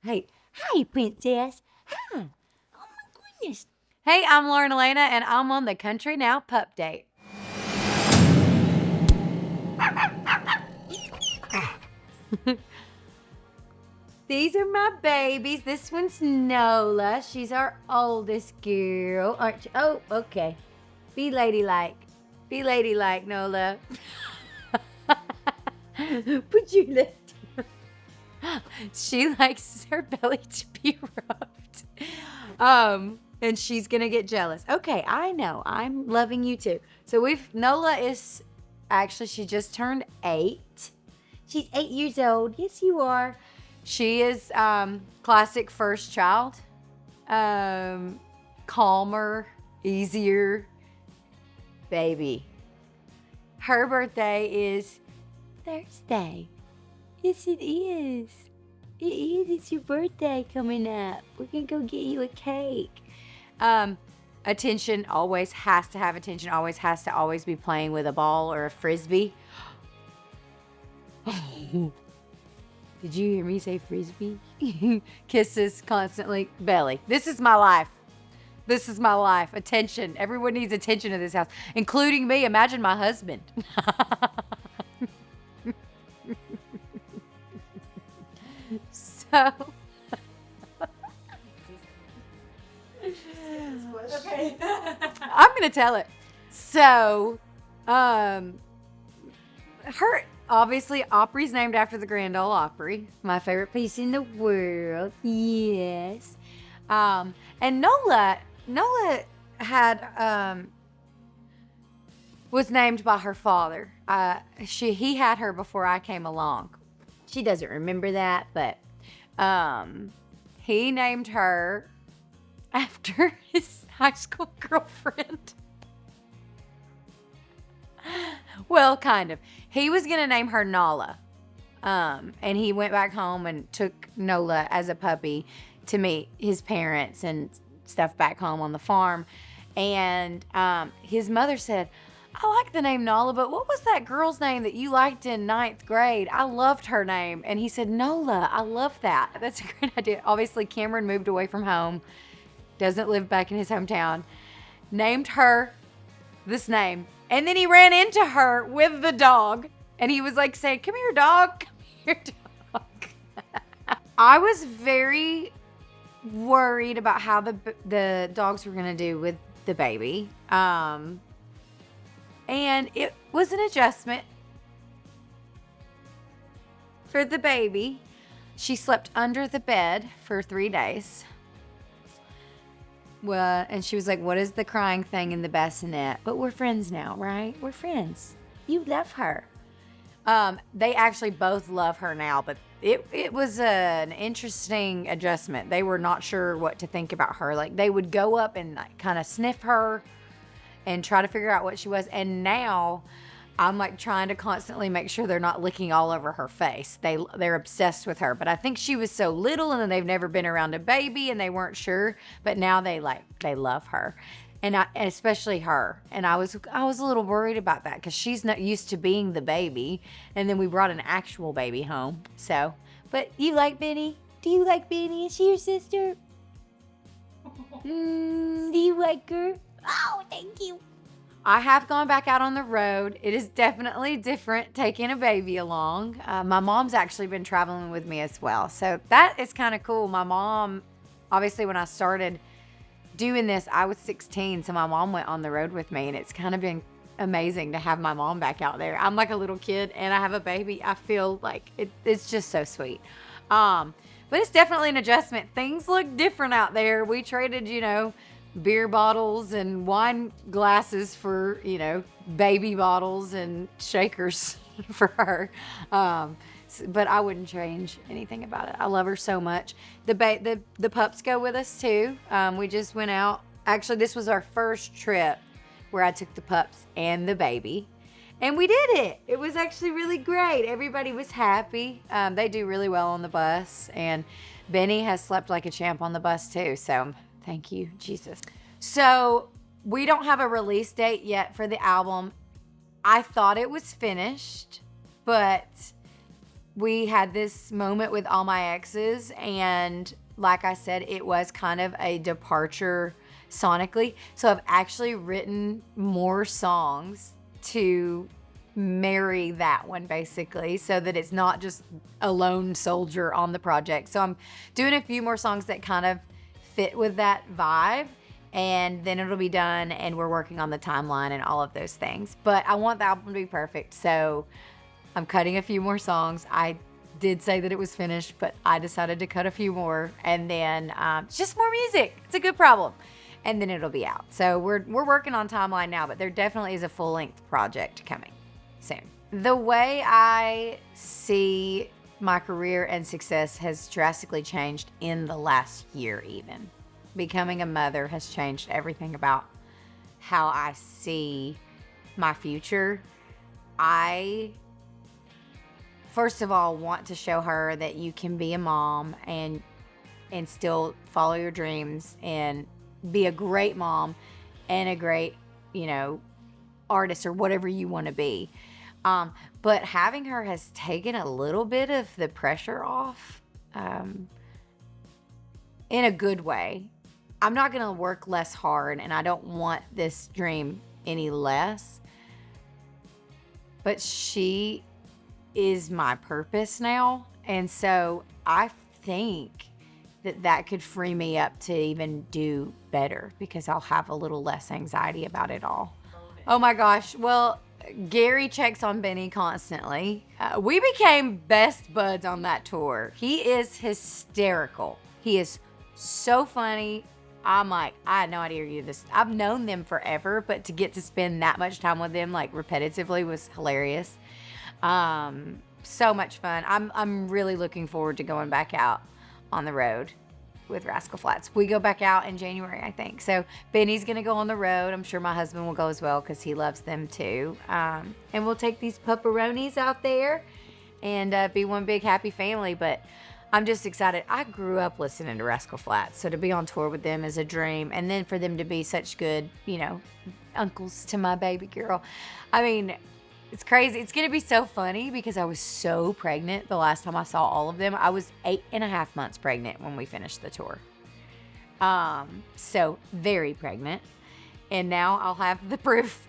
Hey, hi, princess. Hi. Oh my goodness. Hey, I'm Lauren Alaina, and I'm on the Country Now Pupdate. These are my babies. This one's Nola. She's our oldest girl. Aren't you? Oh, okay. Be ladylike. Be ladylike, Nola. Put your left. She likes her belly to be rubbed. And she's gonna get jealous. Okay, I know. I'm loving you too. So Nola is actually, she just turned 8. She's 8 years old. Yes, you are. She is classic first child. Calmer, easier baby. Her birthday is Thursday. Yes, it is. It is. It's your birthday coming up. We're going to go get you a cake. Attention always has to have attention. Always has to always be playing with a ball or a frisbee. Did you hear me say frisbee? Kisses constantly. Belly. This is my life. This is my life. Attention. Everyone needs attention in this house, including me. Imagine my husband. So. Okay. I'm going to tell it. So, obviously, Opry's named after the Grand Ole Opry, my favorite piece in the world. Yes. And Nola had, was named by her father. He had her before I came along. She doesn't remember that, but, he named her after his high school girlfriend. Well, kind of. He was going to name her Nala. And he went back home and took Nola as a puppy to meet his parents and stuff back home on the farm. And his mother said, I like the name Nala, but what was that girl's name that you liked in 9th grade? I loved her name. And he said, Nola, I love that. That's a great idea. Obviously, Cameron moved away from home, doesn't live back in his hometown, named her this name. And then he ran into her with the dog. And he was like saying, come here, dog. Come here, dog. I was very worried about how the dogs were going to do with the baby. And it was an adjustment for the baby. She slept under the bed for 3 days. Well, and she was like, what is the crying thing in the bassinet? But we're friends now, right? We're friends. You love her. They actually both love her now, but it was an interesting adjustment. They were not sure what to think about her. Like, they would go up and like, kind of sniff her and try to figure out what she was. And now I'm like trying to constantly make sure they're not licking all over her face. They're obsessed with her. But I think she was so little and they've never been around a baby and they weren't sure. But now they love her. And especially her. And I was a little worried about that because she's not used to being the baby. And then we brought an actual baby home. So, but you like Beni? Do you like Beni? Is she your sister? Do you like her? Oh, thank you. I have gone back out on the road. It is definitely different taking a baby along. My mom's actually been traveling with me as well. So that is kind of cool. My mom, obviously when I started doing this, I was 16. So my mom went on the road with me and it's kind of been amazing to have my mom back out there. I'm like a little kid and I have a baby. I feel like it's just so sweet. But it's definitely an adjustment. Things look different out there. We traded, beer bottles and wine glasses for, baby bottles and shakers for her. But I wouldn't change anything about it. I love her so much. The pups go with us too. We just went out. Actually, this was our first trip where I took the pups and the baby. And we did it. It was actually really great. Everybody was happy. They do really well on the bus. And Beni has slept like a champ on the bus too. So thank you, Jesus. So we don't have a release date yet for the album. I thought it was finished, but we had this moment with all my exes, and like I said, it was kind of a departure sonically. So I've actually written more songs to marry that one, basically, so that it's not just a lone soldier on the project. So I'm doing a few more songs that kind of fit with that vibe, and then it'll be done, and we're working on the timeline and all of those things. But I want the album to be perfect, so I'm cutting a few more songs. I did say that it was finished, but I decided to cut a few more, and then it's just more music. It's a good problem. And then it'll be out. So we're working on timeline now, but there definitely is a full-length project coming soon. The way I see my career and success has drastically changed in the last year even. Becoming a mother has changed everything about how I see my future. I, first of all, want to show her that you can be a mom and still follow your dreams and be a great mom and a great, artist or whatever you want to be. But having her has taken a little bit of the pressure off, in a good way. I'm not going to work less hard, and I don't want this dream any less. But she is my purpose now. And so I think that could free me up to even do better, because I'll have a little less anxiety about it all. Oh my gosh. Well, Gary checks on Beni constantly. We became best buds on that tour. He is hysterical. He is so funny. I'm like, I had no idea you did this. I've known them forever, but to get to spend that much time with them, like repetitively, was hilarious. So much fun. I'm really looking forward to going back out on the road with Rascal Flatts. We go back out in January, I think. So Benny's going to go on the road. I'm sure my husband will go as well, because he loves them too. And we'll take these pupperonis out there and be one big happy family. But I'm just excited. I grew up listening to Rascal Flatts, so to be on tour with them is a dream. And then for them to be such good, uncles to my baby girl. I mean, it's crazy. It's going to be so funny, because I was so pregnant the last time I saw all of them. I was 8.5 months pregnant when we finished the tour. So very pregnant. And now I'll have the proof.